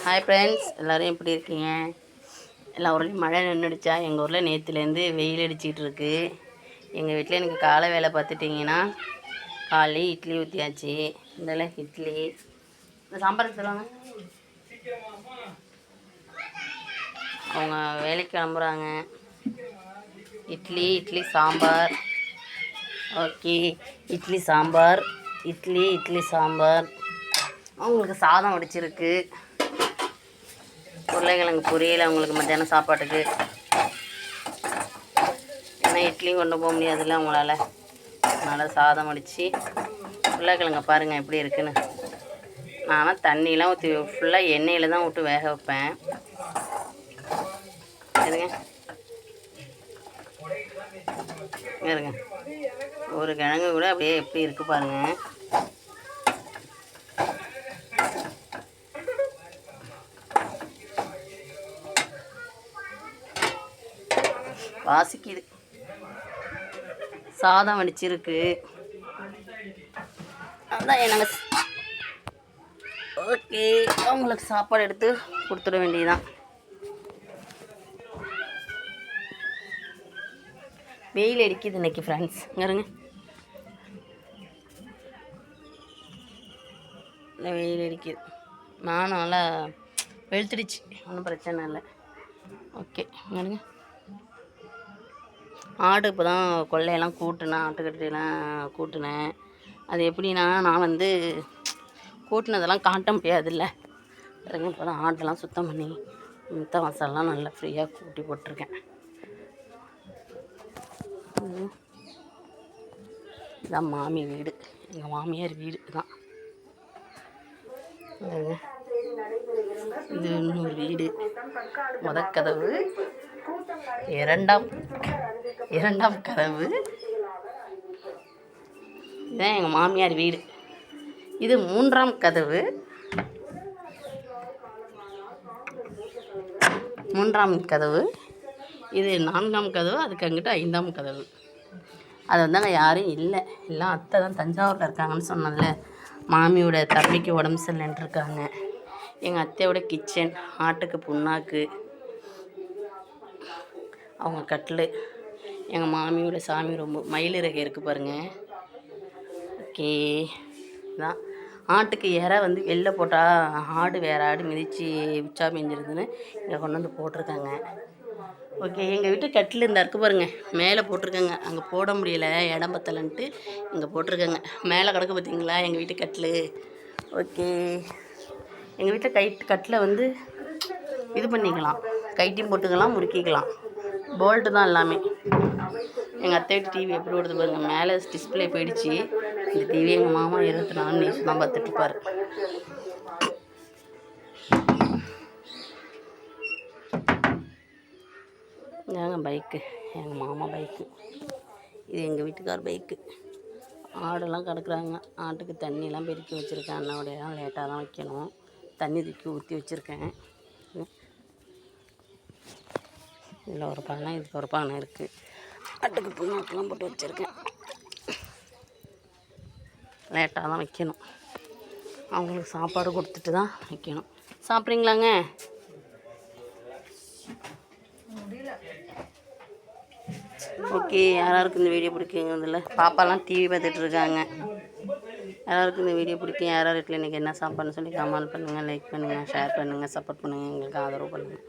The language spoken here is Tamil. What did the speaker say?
ஹாய் ஃப்ரெண்ட்ஸ், எல்லோரும் எப்படி இருக்கீங்க? எல்லா ஊர்லேயும் மழை நின்றுடுச்சா? எங்கள் ஊரில் நேற்றுலேருந்து வெயில் அடிச்சிகிட்டு இருக்கு. எங்கள் வீட்டில் எனக்கு காலை வேலை பார்த்துட்டிங்கன்னா காலையிலே இட்லி ஊற்றியாச்சு. இதெல்லாம் இட்லி. இந்த சாம்பாருக்கு சொல்லுவாங்க. அவங்க வேலைக்கு கிளம்புறாங்க. இட்லி சாம்பார். ஓகே, இட்லி சாம்பார். இட்லி சாம்பார். அவங்களுக்கு சாதம் வடிச்சிருக்கு. உருளைக்கிழங்கு பொரியல் அவங்களுக்கு மத்தியானம் சாப்பாட்டுக்கு. ஏன்னா இட்லியும் கொண்டு போக முடியாதுல்ல அவங்களால. அதனால் சாதம் வடித்து உருளைக்கிழங்க பாருங்கள் எப்படி இருக்குன்னு. நானும் தண்ணியெலாம் ஊற்றி ஃபுல்லாக எண்ணெயில் தான் விட்டு வேக வைப்பேன். இருங்க இருங்க, ஒரு கிழங்கு கூட அப்படியே எப்படி இருக்குது பாருங்கள். வாசிக்குது. சாதம் வடிச்சிருக்கு. அதான் எனக்கு ஓகே, அவங்களுக்கு சாப்பாடு எடுத்து கொடுத்துட வேண்டியதுதான். வெயில் அடிக்குது இன்னைக்கு ஃப்ரெண்ட்ஸ். இங்கருங்க, வெயில் அடிக்குது. நானும் நல்லா வெளுத்துடுச்சு, ஒன்றும் பிரச்சனை இல்லை. ஓகே, இங்கருங்க. ஆடு இப்போ தான் கொள்ளையெல்லாம் கூட்டினேன், ஆட்டுக்கட்டையெல்லாம் கூட்டினேன். அது எப்படின்னா, நான் கூட்டினதெல்லாம் காட்ட முடியாதுல்ல. இப்போ தான் ஆட்டெல்லாம் சுத்தம் பண்ணி மித்த மசாலாம் நல்லா ஃப்ரீயாக கூட்டி போட்டிருக்கேன். இதுதான் மாமி வீடு, எங்கள் மாமியார் வீடு தான். இது இன்னொரு வீடு. முதற்கதவு, இரண்டாம் கதவு. இதுதான் எங்கள் மாமியார் வீடு. இது மூன்றாம் கதவு. இது 4ஆம் கதவு. அதுக்கு அங்கிட்ட 5ஆம் கதவு. அது அங்கே யாரும் இல்லை, எல்லாம் அத்தை தான் தஞ்சாவூரில் இருக்காங்கன்னு சொன்னேன்ல. மாமியோட தம்பிக்கு உடம்பு சரியில்லைன்ட்டு இருக்காங்க. எங்கள் அத்தையோட கிச்சன், ஆட்டுக்கு புண்ணாக்கு, அவங்க கட்டில், எங்கள் மாமியோட சாமி ரொம்ப மயிலிறகு இருக்குது பாருங்கள். ஓகே, தான் ஆட்டுக்கு இறை வெளில போட்டால் ஆடு வேறு ஆடு மிதித்து உச்சா மேய்ஞ்சிருதுன்னு இங்கே கொண்டு வந்து போட்டிருக்காங்க. ஓகே, எங்கள் வீட்டு கட்டில் இந்த இருக்குது பாருங்கள், மேலே போட்டிருக்காங்க. அங்கே போட முடியலை, இடம் பத்தலைன்ட்டு இங்கே போட்டிருக்காங்க. மேலே கிடக்கு பார்த்தீங்களா எங்கள் வீட்டு கட்டில். ஓகே, எங்கள் வீட்டில் கட்டில் இது பண்ணிக்கலாம், கைட்டியும் போட்டுக்கலாம், முறுக்கிக்கலாம். போல்ட்டு தான் எல்லாமே. எங்கள் அத்தையோட டிவி எப்படி ஓடுது பாருங்கள், மேலே டிஸ்பிளே போயிடுச்சு. இந்த டிவி எங்கள் மாமா 24 நிமிஷம் தான் பார்த்துட்ருப்பார். ஏங்க பைக்கு, எங்கள் மாமா பைக்கு. இது எங்கள் வீட்டுக்கார் பைக்கு. ஆடெல்லாம் கிடக்குறாங்க. ஆட்டுக்கு தண்ணியெலாம் பெருக்கி வச்சுருக்கேன். அண்ணாவுடைய லேட்டாக தான் வைக்கணும். தண்ணி தூக்கி ஊற்றி வச்சுருக்கேன். இதில் ஒரு பானை, இதுக்கு ஒரு பானை இருக்குது. ஆட்டுக்கு புண்ணாக்கெல்லாம் போட்டு வச்சுருக்கேன். லேட்டாக தான் வைக்கணும். அவங்களுக்கு சாப்பாடு கொடுத்துட்டு தான் வைக்கணும். சாப்பிட்றீங்களாங்க? ஓகே, யாராருக்கு இந்த வீடியோ பிடிக்குங்கிறதில்ல. பாப்பாலாம் டிவி பார்த்துட்டு இருக்காங்க. யாராருக்கு இந்த வீடியோ பிடிக்கும், யாரார் வீட்டில் இன்றைக்கி என்ன சாப்பாடுன்னு சொல்லி கமெண்ட் பண்ணுங்கள், லைக் பண்ணுங்கள், ஷேர் பண்ணுங்கள், சப்போர்ட் பண்ணுங்கள், எங்களுக்கு ஆதரவு பண்ணுங்கள்.